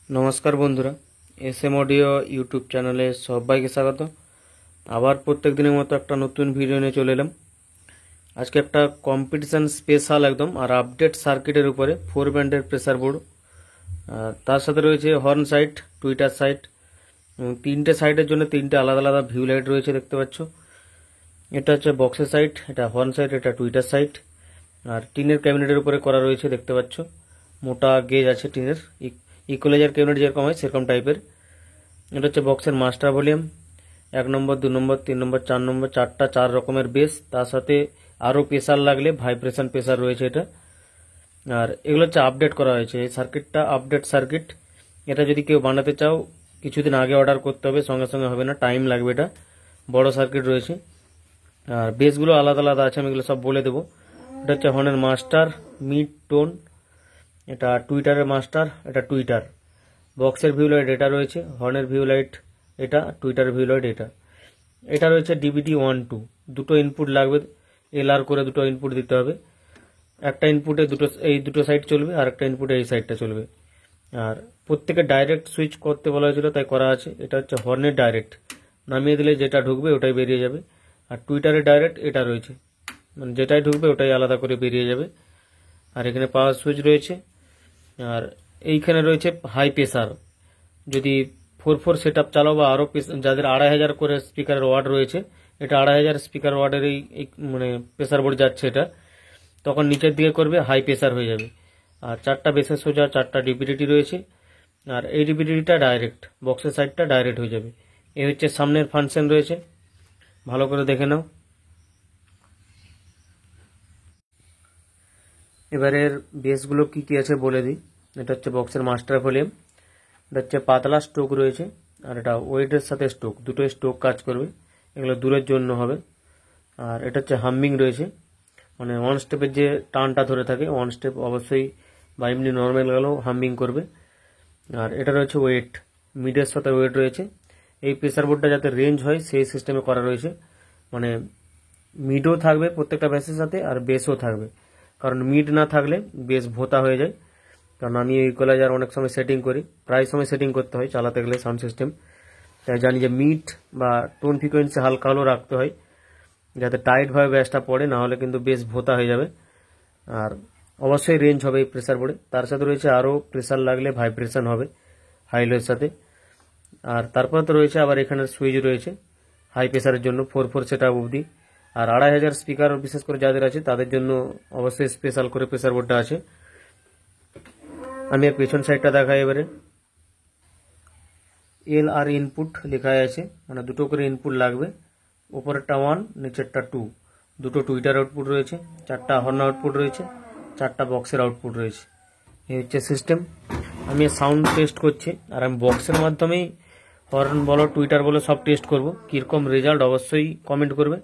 নমস্কার বন্ধুরা, SM audio YouTube চ্যানেলে সবাইকে স্বাগত। আবার প্রত্যেক দিনের মতো একটা নতুন ভিডিও নিয়ে চলে এলাম। আজকে একটা কম্পিটিশন স্পেশাল একদম আর আপডেট সার্কিটের উপরে 4 ব্যান্ডের প্রেসার বোর্ড, তার সাথে রয়েছে হর্ন সাইট, টুইটার সাইট, তিনটে সাইটের জন্য তিনটে আলাদা আলাদা ভিউ লাইট রয়েছে, দেখতে পাচ্ছ। এটা হচ্ছে বক্সের সাইট, এটা হর্ন সাইট, এটা টুইটার সাইট। আর টিনের ক্যাবিনেটের উপরে করা রয়েছে, দেখতে পাচ্ছ। মোটা গেজ আছে টিনের, ইকুয়ালাইজার ক্যাবিনেট যেরকম হয় সেরকম টাইপের। এটা হচ্ছে বক্সের মাস্টার ভলিউম, 1 নম্বর, 2 নম্বর, 3 নম্বর, 4 নম্বর, 4 রকমের বেস, তার সাথে আরও প্রেসার লাগলে ভাইব্রেশন প্রেসার রয়েছে এটা। আর এগুলো হচ্ছে আপডেট করা হয়েছে, এই সার্কিটটা আপডেট সার্কিট। এটা যদি কেউ বানাতে চাও কিছুদিন আগে অর্ডার করতে হবে, সঙ্গে সঙ্গে হবে না, টাইম লাগবে। এটা বড় সার্কিট রয়েছে। আর বেসগুলো আলাদা আলাদা আছে, আমি এগুলো সব বলে দেবো। এটা হচ্ছে হর্নের মাস্টার, মিড টোন, এটা টুইটারের মাস্টার, এটা টুইটার। বক্সের ভিউ লাইট এটা রয়েছে, হর্নের ভিউ লাইট এটা, টুইটারের ভিউ লাইট এটা। এটা রয়েছে ডিভিডি 1-2, দুটো ইনপুট লাগবে, এলআর করে দুটো ইনপুট দিতে হবে। একটা ইনপুটে দুটো সাইড চলবে, আর একটা ইনপুটে এই সাইডটা চলবে। আর প্রত্যেকে ডাইরেক্ট সুইচ করতে বলা হয়েছিল, তাই করা আছে। এটা হচ্ছে হর্নের ডাইরেক্ট, নামিয়ে দিলে যেটা ঢুকবে ওটাই বেরিয়ে যাবে। আর টুইটারের ডাইরেক্ট এটা রয়েছে, মানে যেটাই ঢুকবে ওটাই আলাদা করে বেরিয়ে যাবে। আর এখানে পাওয়ার সুইচ রয়েছে। আর এইখানে রয়েছে হাই প্রেসার, যদি 4-4 সেট আপ চালাও বা আরও যাদের 2500 করে স্পিকারের ওয়াট রয়েছে, এটা 2500 স্পিকার ওয়াটের এই মানে প্রেসার বোর্ড যাচ্ছে এটা, তখন নিচের দিকে করবে হাই প্রেসার হয়ে যাবে। আর 4টা বেসের সোজা, 4টা ডিপিডিটি রয়েছে। আর এই ডিপিডিটিটা ডাইরেক্ট, বক্সের সাইডটা ডাইরেক্ট হয়ে যাবে। এই হচ্ছে সামনের ফাংশন রয়েছে, ভালো করে দেখে নাও। এবারের বেসগুলো কি কি আছে বলে দিই। এটা হচ্ছে বক্সের মাস্টার ভলিউম, এটা হচ্ছে পাতলা স্ট্রোক রয়েছে, আর এটা ওয়েটের সাথে স্ট্রোক, দুটো স্ট্রোক কাজ করবে, এগুলো দূরের জন্য হবে। আর এটা হচ্ছে হামিং রয়েছে, মানে ওয়ান স্টেপের যে টানটা ধরে থাকে, ওয়ান স্টেপ অবশ্যই বা এমনি নর্মাল গেলেও হামিং করবে। আর এটা রয়েছে ওয়েট, মিডের সাথে ওয়েট রয়েছে। এই প্রেসার বোর্ডটা যাতে রেঞ্জ হয় সেই সিস্টেমে করা রয়েছে, মানে মিডও থাকবে প্রত্যেকটা বেসের সাথে আর বেসও থাকবে, কারণ মিড না থাকলে বেস ভোতা হয়ে যায়। কারণ আমি ইকুয়ালাইজার অনেক সময় সেটিং করি, প্রায় সময় সেটিং করতে হয় চালাতে গেলে সাউন্ড সিস্টেম, তাই জানি যে মিড বা টোন ফ্রিকোয়েন্সি হালকা হলেও রাখতে হয়, যাতে টাইটভাবে বেসটা পড়ে, না হলে কিন্তু বেস ভোতা হয়ে যাবে। আর অবশ্যই রেঞ্জ হবে এই প্রেসার বোর্ডে। তার সাথে রয়েছে আরও প্রেসার লাগলে ভাইব্রেশন হবে হাই লোয়ের সাথে। আর তারপরে তো রয়েছে আবার এখানে সুইচ রয়েছে হাই প্রেসারের জন্য 4-4 সেট আপ অবধি। আর 2500 স্পিকার বিশেষ করে যাদের আছে তাদের জন্য অবশ্যই স্পেশাল করে প্রেসার বোর্ডটা আছে। আমি পেছন সাইডটা দেখাই এবারে। এল আর ইনপুট লেখা আছে, মানে দুটো করে ইনপুট লাগবে, উপরেরটা 1, নিচেরটা 2। দুটো টুইটার আউটপুট রয়েছে, 4টা হর্ন আউটপুট রয়েছে, 4টা বক্সের আউটপুট রয়েছে। এই হচ্ছে সিস্টেম। আমি সাউন্ড টেস্ট করছি, আর আমি বক্সের মাধ্যমেই হর্ন বলো টুইটার বলো সব টেস্ট করব। কীরকম রেজাল্ট অবশ্যই কমেন্ট করবে।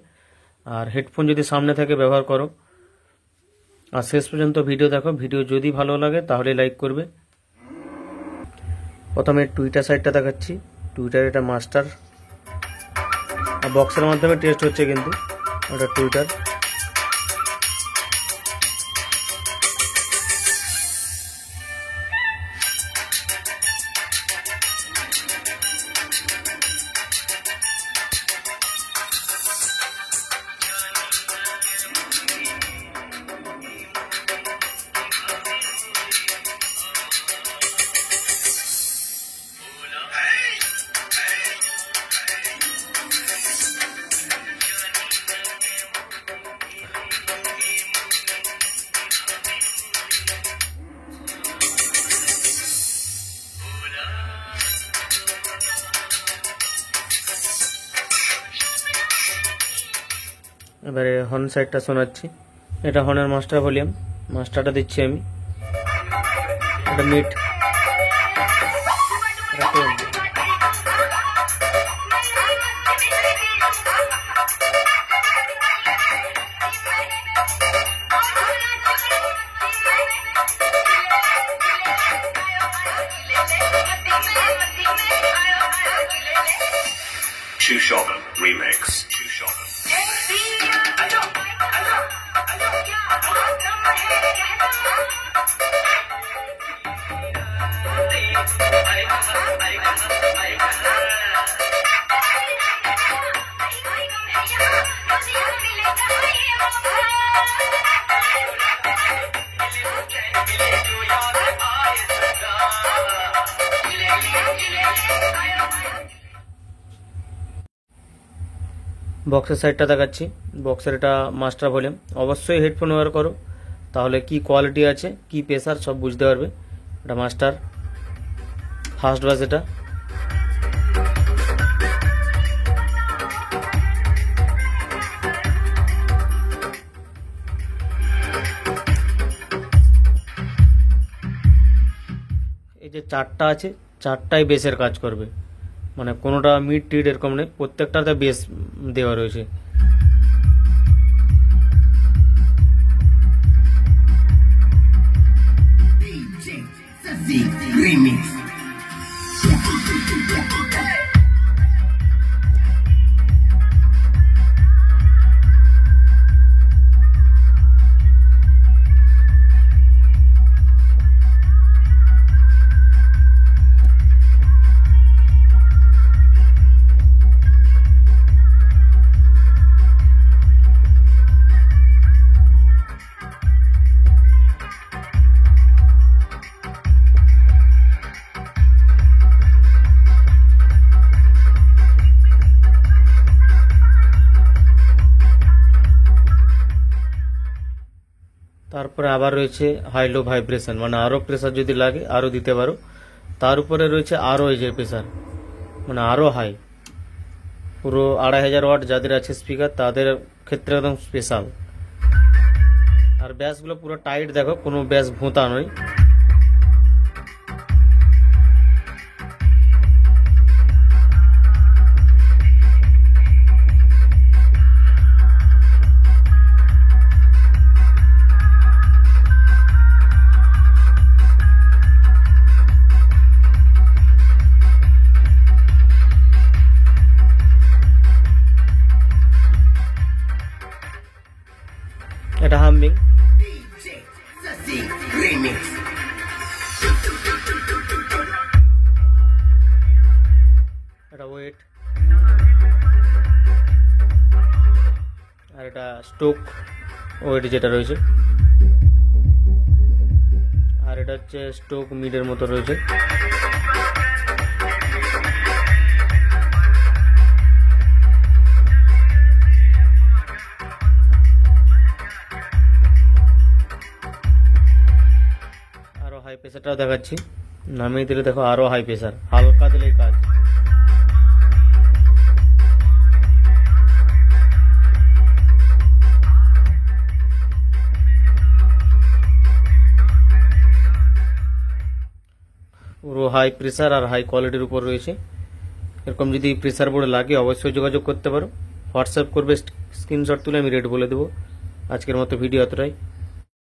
আর হেডফোন যদি সামনে থাকে ব্যবহার করো। আর শেষ পর্যন্ত ভিডিও দেখো, ভিডিও যদি ভালো লাগে তাহলে লাইক করবে। প্রথমে টুইটার সাইডটা দেখাচ্ছি, টুইটার এটা মাস্টার, আর বক্সের মাধ্যমে টেস্ট হচ্ছে কিন্তু ওটা টুইটার। এবারে হর্ন সাইডটা শোনাচ্ছি। এটা হর্নের মাস্টার ভলিউম, মাস্টারটা দিচ্ছি আমি। এটা মিড, এটা tone. Shoshana Remix. Shoshana. I বক্সের সাইডটা দেখাচ্ছি। বক্সের এটা মাস্টার ভলিউম। অবশ্যই হেডফোন ব্যবহার করো, তাহলে কি কোয়ালিটি আছে কি প্রেসার সব বুঝতে পারবে। এটা মাস্টার ফার্স্ট বাস। এটা এই যে চারটা আছে, চারটাই বেসের কাজ করবে, মানে কোনোটা মিড টিড এরকম নেই, প্রত্যেকটাতে বেস দেওয়া রয়েছে। তারপরে আবার রয়েছে হাই লো ভাইব্রেশন, মানে আরও প্রেসার যদি লাগে আরও দিতে পারো। তার উপরে রয়েছে আরও এই যে প্রেসার, মানে আরও হাই, পুরো 2500 ওয়াট যাদের আছে স্পিকার তাদের ক্ষেত্রে একদম স্পেশাল। আর ব্যাসগুলো পুরো টাইট, দেখো কোনো ব্যাস ভোঁতা নয়। এটা হামিং। এটা ওয়েট। আর এটা স্টোক ওয়েট যেটা রয়েছে, আর এটা হচ্ছে স্টোক মিডের মতো রয়েছে। হাই প্রেসারটাও দেখাচ্ছি, নামিয়ে দিলে দেখো আরো হাই প্রেসার, হালকা দিলেই কাজ। পুরো হাই প্রেসার আর হাই কোয়ালিটির উপর রয়েছে। এরকম যদি প্রেসার বোর্ডে লাগে অবশ্যই যোগাযোগ করতে পারো, হোয়াটসঅ্যাপ করবে, স্ক্রিনশট তুলে আমি রেট বলে দেবো। আজকের মতো ভিডিও এতটাই।